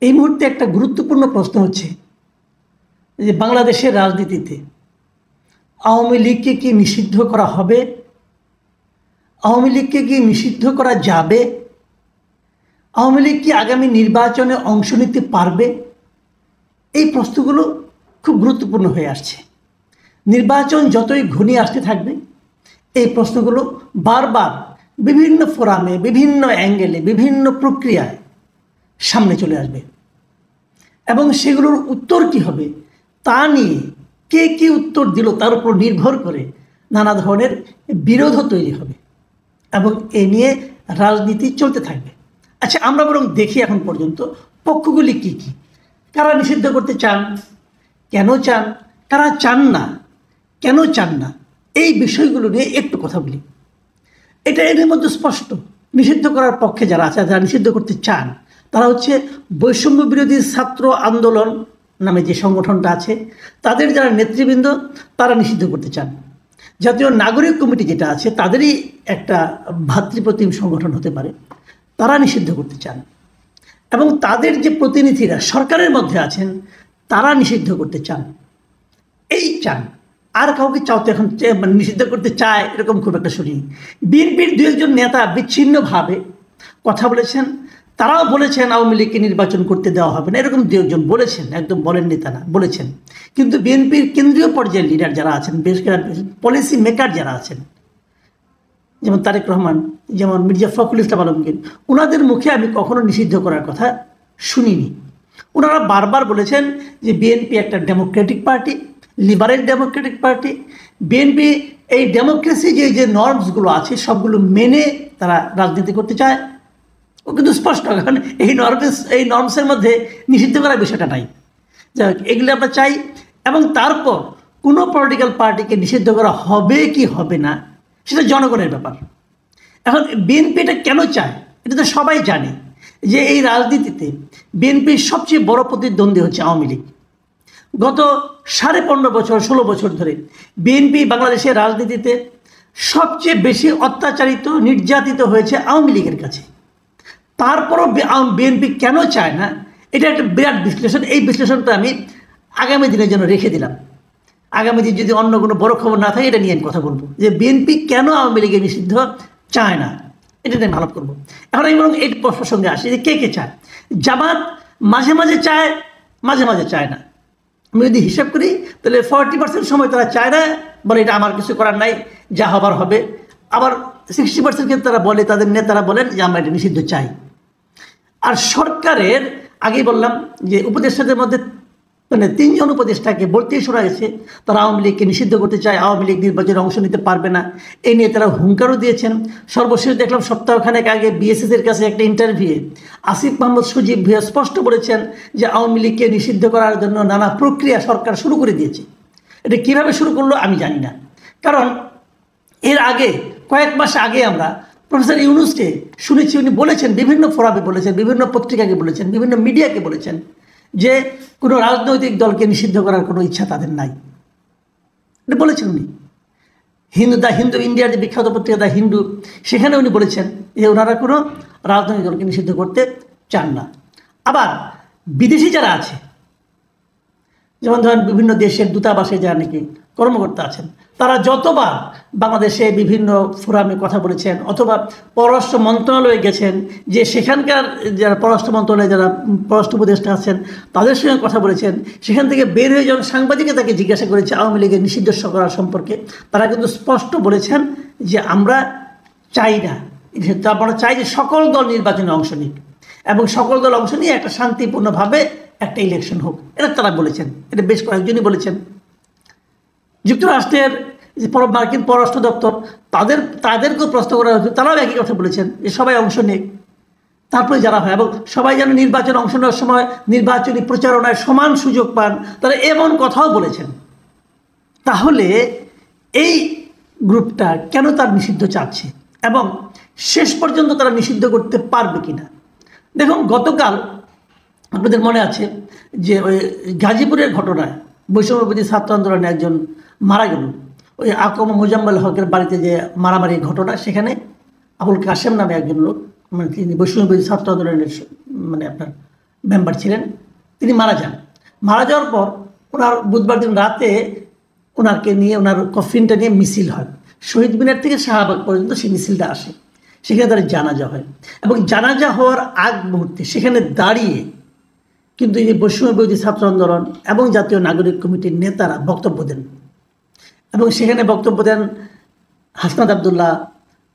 এই মুহূর্তে একটা গুরুত্বপূর্ণ প্রশ্ন হচ্ছে যে বাংলাদেশের রাজনীতিতে আওয়ামী লীগকে কি নিষিদ্ধ করা হবে, আওয়ামী লীগকে কি নিষিদ্ধ করা যাবে, আওয়ামী লীগ কি আগামী নির্বাচনে অংশ নিতে পারবে? এই প্রশ্নগুলো খুব গুরুত্বপূর্ণ হয়ে আসছে। নির্বাচন যতই ঘনিয়ে আসতে থাকবে এই প্রশ্নগুলো বারবার বিভিন্ন ফোরামে, বিভিন্ন অ্যাঙ্গেলে, বিভিন্ন প্রক্রিয়ায় সামনে চলে আসবে এবং সেগুলোর উত্তর কী হবে তা নিয়ে কে কী উত্তর দিল তার উপর নির্ভর করে নানা ধরনের বিরোধও তৈরি হবে এবং এ নিয়ে রাজনীতি চলতে থাকবে। আচ্ছা, আমরা বরং দেখি এখন পর্যন্ত পক্ষগুলি কি কি, কারা নিষিদ্ধ করতে চান, কেন চান, কারা চান না, কেন চান না, এই বিষয়গুলো নিয়ে একটু কথা বলি। এটা এর মধ্যে স্পষ্ট। নিষিদ্ধ করার পক্ষে যারা আছে, যারা নিষিদ্ধ করতে চান, তারা হচ্ছে বৈষম্য বিরোধী ছাত্র আন্দোলন নামে যে সংগঠনটা আছে তাদের যারা নেতৃবৃন্দ তারা নিষিদ্ধ করতে চান। জাতীয় নাগরিক কমিটি যেটা আছে তাদেরই একটা ভাতৃপ্রতিম সংগঠন হতে পারে, তারা নিষিদ্ধ করতে চান এবং তাদের যে প্রতিনিধিরা সরকারের মধ্যে আছেন তারা নিষিদ্ধ করতে চান। এই চান, আর কাউকে চাওতে এখন মানে নিষিদ্ধ করতে চায় এরকম খুব একটা শুনি। বিএনপির দু একজন নেতা বিচ্ছিন্নভাবে কথা বলেছেন, তারাও বলেছেন আওয়ামী লীগকে নির্বাচন করতে দেওয়া হবে না, এরকম দু একজন বলেছেন, একদম বলেননি তা না, বলেছেন। কিন্তু বিএনপির কেন্দ্রীয় পর্যায়ের লিডার যারা আছেন, বেশ পলিসি মেকার যারা আছেন, যেমন তারেক রহমান, যেমন মির্জা ফখরুল ইসলাম আলমগীর, ওনাদের মুখে আমি কখনো নিষিদ্ধ করার কথা শুনিনি। ওনারা বারবার বলেছেন যে বিএনপি একটা Democratic party, liberal Democratic party, BNP এই ডেমোক্রেসি যে নর্মসগুলো আছে সবগুলো মেনে তারা রাজনীতি করতে চায়। ও কিন্তু স্পষ্ট, কারণ এই নর্মসের মধ্যে নিষিদ্ধ করার বিষয়টা নাই। যাই হোক, এগুলো আমরা চাই এবং তারপর কোনো পলিটিক্যাল পার্টিকে নিষিদ্ধ করা হবে কি হবে না সেটা জনগণের ব্যাপার। এখন বিএনপি এটা কেন চায় এটা তো সবাই জানে যে এই রাজনীতিতে বিএনপির সবচেয়ে বড় প্রতিদ্বন্দ্বী হচ্ছে আওয়ামী লীগ। গত 15.5 বছর 16 বছর ধরে বিএনপি বাংলাদেশের রাজনীতিতে সবচেয়ে বেশি অত্যাচারিত, নির্যাতিত হয়েছে আওয়ামী লীগের কাছে। তারপরও বিএনপি কেন চায় না, এটা একটা বিরাট বিশ্লেষণ। এই বিশ্লেষণটা আমি আগামী দিনের জন্য রেখে দিলাম। আগামী দিন যদি অন্য কোনো বড় খবর না থাকে এটা নিয়ে আমি কথা বলবো যে বিএনপি কেন আওয়ামী লীগের নিষিদ্ধ চায় না, এটা নিয়ে আলাপ করবো। এখন আমি বরং এই প্রসঙ্গে আসি যে কে কে চায়। জামাত মাঝে মাঝে চায়, মাঝে মাঝে চায় না। আমি যদি হিসাব করি তাহলে 40% সময় তারা চায় না, বলে এটা আমার কিছু করার নাই, যা হবার হবে। আবার 60% কিন্তু তারা বলে, তাদের নেতারা বলেন যে আমরা এটা নিষিদ্ধ চাই। আর সরকারের আগেই বললাম যে উপদেষ্টাদের মধ্যে মানে 3 জন উপদেষ্টাকে বলতেই শোনা গেছে তারা আওয়ামী লীগকে নিষিদ্ধ করতে চায়, আওয়ামী লীগ নির্বাচনে অংশ নিতে পারবে না, এই নিয়ে তারা হুঙ্কারও দিয়েছেন। সর্বশেষ দেখলাম সপ্তাহখানেক আগে বিএসএসের কাছে একটা ইন্টারভিউয়ে আসিফ মাহমুদ সজীব ভূঁইয়া স্পষ্ট বলেছেন যে আওয়ামী লীগকে নিষিদ্ধ করার জন্য নানা প্রক্রিয়া সরকার শুরু করে দিয়েছে। এটা কীভাবে শুরু করলো আমি জানি না, কারণ এর আগে কয়েক মাস আগে আমরা প্রফেসর ইউনূসকে শুনেছি, উনি বলেছেন, বিভিন্ন ফোরামে বলেছেন, বিভিন্ন পত্রিকাকে বলেছেন, বিভিন্ন মিডিয়াকে বলেছেন যে কোনো রাজনৈতিক দলকে নিষিদ্ধ করার কোনো ইচ্ছা তাদের নাই। এটা বলেছেন উনি। দ্য হিন্দু, ইন্ডিয়ার যে বিখ্যাত পত্রিকা দ্য হিন্দু, সেখানে উনি বলেছেন যে ওনারা কোনো রাজনৈতিক দলকে নিষিদ্ধ করতে চান না। আবার বিদেশি যারা আছে, যেমন ধরেন বিভিন্ন দেশের দূতাবাসে যারা নাকি কর্মকর্তা আছেন, তারা যতবার বাংলাদেশে বিভিন্ন ফোরামে কথা বলেছেন অথবা পররাষ্ট্র মন্ত্রণালয়ে গেছেন, যে সেখানকার যারা পররাষ্ট্র মন্ত্রণালয়ে যারা পররাষ্ট্র উপদেষ্টা আছেন তাদের সঙ্গে কথা বলেছেন, সেখান থেকে বের হয়ে যখন সাংবাদিকে তাকে জিজ্ঞাসা করেছে আওয়ামী লীগের নিষিদ্ধ করার সম্পর্কে, তারা কিন্তু স্পষ্ট বলেছেন যে আমরা চাই না, আমরা চাই যে সকল দল নির্বাচনে অংশ নিক এবং সকল দল অংশ নিয়ে একটা শান্তিপূর্ণভাবে একটা ইলেকশন হোক, এটা তারা বলেছেন। এটা বেশ কয়েকজনই বলেছেন। যুক্তরাষ্ট্রের যে মার্কিন পররাষ্ট্র দপ্তর তাদেরকেও প্রশ্ন করা হয়েছে, তারাও একই কথা বলেছেন যে সবাই অংশ নেই, তারপরে যারা হয় এবং সবাই যেন নির্বাচনে অংশ নেওয়ার সময় নির্বাচনী প্রচারণায় সমান সুযোগ পান, তারা এমন কথাও বলেছেন। তাহলে এই গ্রুপটা কেন তার নিষিদ্ধ চাচ্ছে এবং শেষ পর্যন্ত তারা নিষিদ্ধ করতে পারবে কিনা? দেখুন, গতকাল আপনাদের মনে আছে যে ওই গাজীপুরের ঘটনায় বৈষম্যবিরোধী ছাত্র আন্দোলনে একজন মারা গেল, ওই আকম মোজাম্মেল হকের বাড়িতে যে মারামারি ঘটনা, সেখানে আবুল কাশেম নামে একজন লোক, মানে তিনি বৈষম্যবিরোধী ছাত্র আন্দোলনের মানে আপনার মেম্বার ছিলেন, তিনি মারা যান। মারা যাওয়ার পর ওনার বুধবার দিন রাতে ওনাকে নিয়ে, ওনার কফিনটা নিয়ে মিছিল হয়, শহীদ মিনার থেকে শাহবাগ পর্যন্ত সেই মিছিলটা আসে। সেখানে তার জানাজা হয় এবং জানাজা হওয়ার আগ মুহূর্তে সেখানে দাঁড়িয়ে কিন্তু এই বৈষম্য বিরোধী ছাত্র আন্দোলন এবং জাতীয় নাগরিক কমিটির নেতারা বক্তব্য দেন এবং সেখানে বক্তব্য দেন হাসনাত আবদুল্লাহ,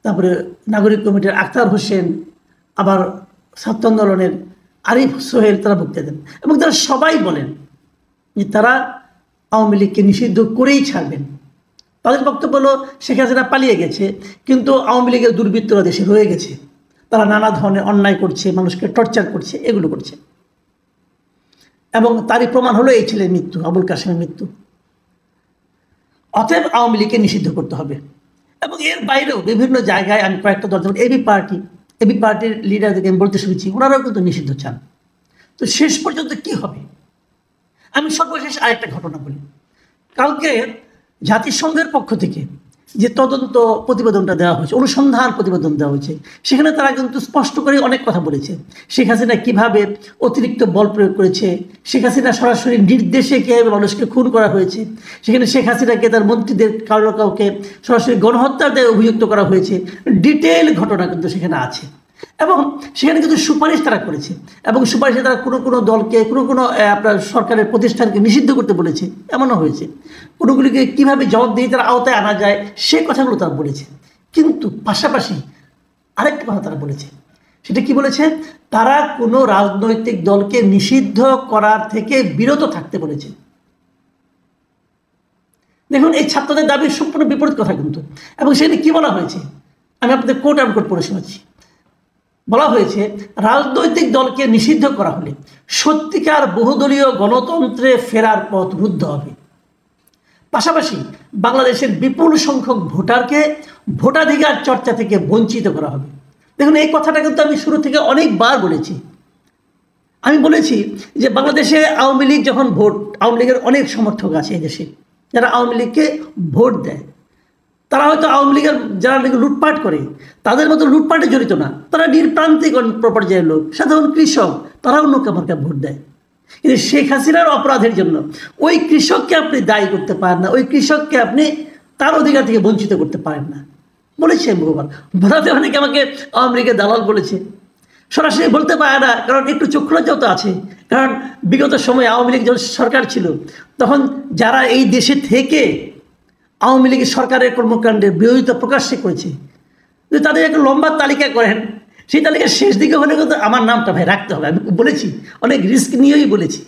তারপরে নাগরিক কমিটির আখতার হোসেন, আবার ছাত্র আন্দোলনের আরিফ সোহেল, তারা বক্তব্য দেন এবং তারা সবাই বলেন যে তারা আওয়ামী লীগকে নিষিদ্ধ করেই ছাড়বেন। তাদের বক্তব্য হলো শেখ হাসিনা পালিয়ে গেছে, কিন্তু আওয়ামী লীগের দুর্বৃত্তরা দেশে রয়ে গেছে, তারা নানা ধরনের অন্যায় করছে, মানুষকে টর্চার করছে, এগুলো করছে। এবং তারই প্রমাণ হলো এই ছেলের মৃত্যু, আবুল কাসেমের মৃত্যু। অতএব আওয়ামী লীগকে নিষিদ্ধ করতে হবে। এবং এর বাইরেও বিভিন্ন জায়গায় আমি কয়েকটা দল, যেমন এবি পার্টির লিডারদেরকে আমি বলতে শুনেছি, ওনারাও কিন্তু নিষিদ্ধ চান। তো শেষ পর্যন্ত কি হবে? আমি সর্বশেষ আরেকটা ঘটনা বলি। কালকে জাতিসংঘের পক্ষ থেকে যে তদন্ত প্রতিবেদনটা দেওয়া হয়েছে, অনুসন্ধান প্রতিবেদন দেওয়া হয়েছে, সেখানে তারা কিন্তু স্পষ্ট করে অনেক কথা বলেছে। শেখ হাসিনা কীভাবে অতিরিক্ত বল প্রয়োগ করেছে, শেখ হাসিনা সরাসরি নির্দেশে কীভাবে মানুষকে খুন করা হয়েছে, সেখানে শেখ হাসিনাকে তার মন্ত্রীদের কাউকে সরাসরি গণহত্যার দায়ে অভিযুক্ত করা হয়েছে। ডিটেল ঘটনা কিন্তু সেখানে আছে এবং সেখানে কিন্তু সুপারিশ তারা করেছে এবং সুপারিশে তারা কোনো দলকে, কোনো আপনার সরকারের প্রতিষ্ঠানকে নিষিদ্ধ করতে বলেছে, এমনও হয়েছে। কোনোগুলিকে কীভাবে জবাবদিহিতার আওতায় আনা যায় সে কথাগুলো তারা বলেছে। কিন্তু পাশাপাশি আরেকটা কথা তারা বলেছে, সেটা কি বলেছে? তারা কোনো রাজনৈতিক দলকে নিষিদ্ধ করার থেকে বিরত থাকতে বলেছে। দেখুন, এই ছাত্রদের দাবির সম্পূর্ণ বিপরীত কথা কিন্তু। এবং সেখানে কি বলা হয়েছে, আমি আপনাদের কোট আনকোট পড়ে শোনাচ্ছি। বলা হয়েছে, রাজনৈতিক দলকে নিষিদ্ধ করা হলে সত্যিকার বহুদলীয় গণতন্ত্রে ফেরার পথ রুদ্ধ হবে। পাশাপাশি বাংলাদেশের বিপুল সংখ্যক ভোটারকে ভোটাধিকার চর্চা থেকে বঞ্চিত করা হবে। দেখুন, এই কথাটা কিন্তু আমি শুরু থেকে অনেকবার বলেছি। আমি বলেছি যে বাংলাদেশে আওয়ামী লীগ যখন আওয়ামী লীগের অনেক সমর্থক আছে এই দেশে, যারা আওয়ামী লীগকে ভোট দেয়, তারা হয়তো আওয়ামী লীগের যারা লুটপাট করে তাদের মতো লুটপাটে জড়িত না, তারা নির্প্রান্তিক পর্যায়ের লোক, সাধারণ কৃষক, তারাও নৌকা মার্কা ভোট দেয়। কিন্তু শেখ হাসিনার অপরাধের জন্য ওই কৃষককে আপনি দায়ী করতে পারেন না, ওই কৃষককে আপনি তার অধিকার থেকে বঞ্চিত করতে পারেন না। বলেছে বহুবার, বলাতে অনেকে আমাকে আওয়ামী লীগের দালাল বলেছে। সরাসরি বলতে পারে না, কারণ একটু চক্ষুলজ্জাও তো আছে। কারণ বিগত সময়ে আওয়ামী লীগ যখন সরকার ছিল, তখন যারা এই দেশে থেকে আওয়ামী লীগের সরকারের কর্মকাণ্ডের বিরোধিতা প্রকাশ্যে করেছে, যদি তাদের একটা লম্বা তালিকা করেন, সেই তালিকার শেষ দিকে হলে কিন্তু আমার নামটা ভাই রাখতে হবে। আমি বলেছি, অনেক রিস্ক নিয়েই বলেছি।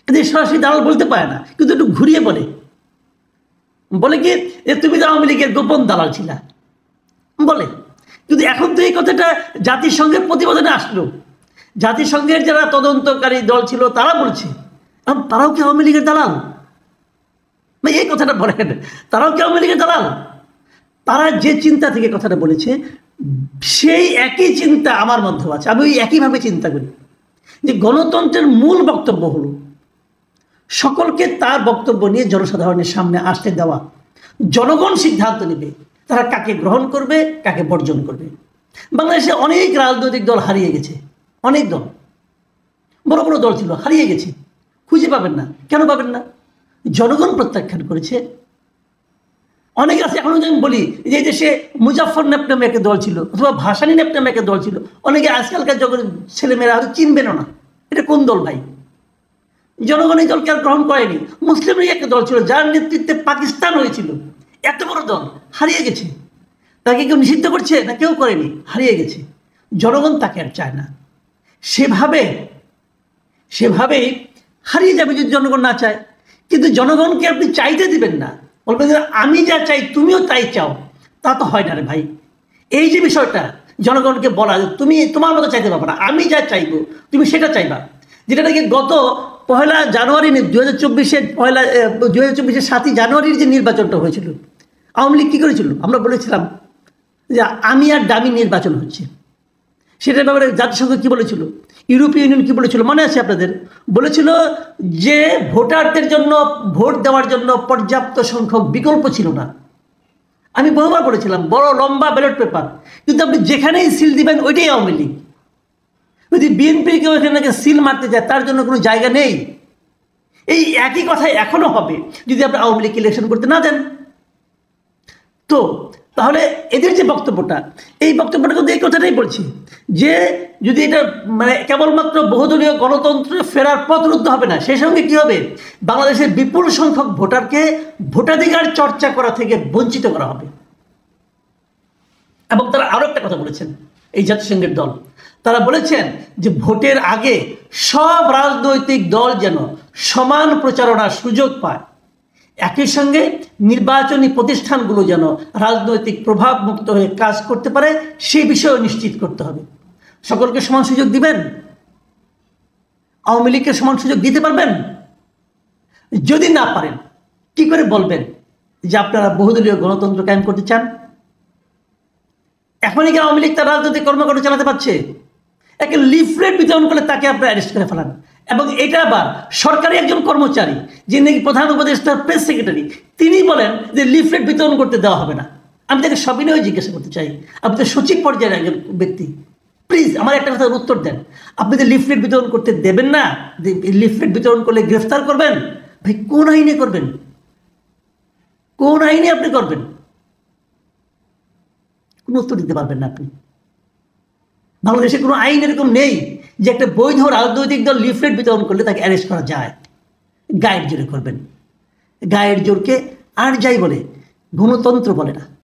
কিন্তু সরাসরি দালাল বলতে পারে না, কিন্তু একটু ঘুরিয়ে বলে কি যে তুমি তো আওয়ামী লীগের গোপন দালাল ছিলা বলে। কিন্তু এখন তো এই কথাটা জাতিসংঘের প্রতিবেদনে আসলো, জাতিসংঘের যারা তদন্তকারী দল ছিল তারা বলছে, এখন তারাও কি আওয়ামী লীগের দালাল? এই কথাটা বলেন, তারাও কি আওয়ামী লীগের দালাল? তারা যে চিন্তা থেকে কথাটা বলেছে, সেই একই চিন্তা আমার মধ্যেও আছে। আমি ওই একইভাবে চিন্তা করি যে গণতন্ত্রের মূল বক্তব্য হলো সকলকে তার বক্তব্য নিয়ে জনসাধারণের সামনে আসতে দেওয়া। জনগণ সিদ্ধান্ত নেবে তারা কাকে গ্রহণ করবে, কাকে বর্জন করবে। বাংলাদেশে অনেক রাজনৈতিক দল হারিয়ে গেছে, অনেক দল, বড় বড় দল ছিল, হারিয়ে গেছে, খুঁজে পাবেন না। কেন পাবেন না? জনগণ প্রত্যাখ্যান করেছে। অনেকে আছে, এখন আমি বলি যে এই দেশে মুজাফর নেপ নামে একটা দল ছিল, অথবা ভাসানী নেপ নামে একটা দল ছিল। অনেকে আজকালকার জগতের ছেলেমেয়েরা হয়তো চিনবেনও না, এটা কোন দল ভাই? জনগণ এই দলকে আর গ্রহণ করেনি। মুসলিম লীগ একটা দল ছিল, যার নেতৃত্বে পাকিস্তান হয়েছিল, এত বড় দল হারিয়ে গেছে। তাকে কেউ নিষিদ্ধ করছে না? কেউ করেনি, হারিয়ে গেছে। জনগণ তাকে আর চায় না। সেভাবেই হারিয়ে যাবে যদি জনগণ না চায়। কিন্তু জনগণকে আপনি চাইতে দিবেন না, বলবেন যে আমি যা চাই তুমিও তাই চাও, তা তো হয় না রে ভাই। এই যে বিষয়টা জনগণকে বলা, তুমি তোমার মতো চাইতে পারবে না, আমি যা চাইবো তুমি সেটা চাইবা, যেটা নাকি গত 1 জানুয়ারি 2024 7ই জানুয়ারির যে নির্বাচনটা হয়েছিল, আওয়ামী লীগ কী করেছিল? আমরা বলেছিলাম যে আমি আর দামি নির্বাচন হচ্ছে। সেটার ব্যাপারে জাতিসংঘ কী বলেছিল, ইউরোপীয় ইউনিয়ন কী বলেছিল মনে আছে আপনাদের? বলেছিল যে ভোটারদের জন্য ভোট দেওয়ার জন্য পর্যাপ্ত সংখ্যক বিকল্প ছিল না। আমি বহুবার বলেছিলাম বড় লম্বা ব্যালট পেপার, কিন্তু আপনি যেখানেই সিল দিবেন ওইটাই আওয়ামী লীগ। যদি বিএনপি কেউ এখানে সিল মারতে যায় তার জন্য কোনো জায়গা নেই। এই একই কথাই এখনো হবে যদি আপনি আওয়ামী লীগ ইলেকশন করতে না দেন। তো তাহলে এদের যে বক্তব্যটা, এই বক্তব্যটা কিন্তু এই কথাটাই বলছি যে যদি এটা মানে কেবলমাত্র বহুদলীয় গণতন্ত্রে ফেরার পথ রুদ্ধ হবে না, সেই সঙ্গে কি হবে, বাংলাদেশের বিপুল সংখ্যক ভোটারকে ভোটাধিকার চর্চা করা থেকে বঞ্চিত করা হবে। এবং তারা আরো একটা কথা বলেছেন, এই জাতিসংঘের দল, তারা বলেছেন যে ভোটের আগে সব রাজনৈতিক দল যেন সমান প্রচারণার সুযোগ পায়, একই সঙ্গে নির্বাচনী প্রতিষ্ঠানগুলো যেন রাজনৈতিক প্রভাব মুক্ত হয়ে কাজ করতে পারে সেই বিষয়ে নিশ্চিত করতে হবে। সকলকে সমান সুযোগ দিবেন? আওয়ামী লীগকে সমান সুযোগ দিতে পারবেন? যদি না পারেন কি করে বলবেন যে আপনারা বহুদলীয় গণতন্ত্র কায়েম করতে চান? এখনই কি আওয়ামী লীগ তার রাজনৈতিক কর্মকাণ্ড চালাতে পারছে? একে লিফলেট বিতরণ করলে তাকে আপনারা অ্যারেস্ট করে ফেলান, এবং এটা আবার সরকারি একজন কর্মচারী যিনি প্রধান উপদেষ্টার প্রেস সেক্রেটারি, তিনি বলেন যে লিফলেট বিতরণ করতে দেওয়া হবে না। আমি তাকে সবিনয়ে জিজ্ঞাসা করতে চাই, আপনি তো সচিব পর্যায়ের একজন ব্যক্তি, প্লিজ আমার একটা কথার উত্তর দেন। আপনি যে লিফলেট বিতরণ করতে দেবেন না, লিফলেট বিতরণ করলে গ্রেফতার করবেন, ভাই কোন আইনে করবেন? কোন আইনে আপনি করবেন? কোনো উত্তর দিতে পারবেন না আপনি। বাংলাদেশে কোনো আইন এরকম নেই যে একটা বৈধ রাজনৈতিক দল লিফলেট বিতরণ করলে তাকে অ্যারেস্ট করা যায়। গায়ের জোরে করবেন। গায়ের জোরকে আর যাই বলে, গণতন্ত্র বলে না।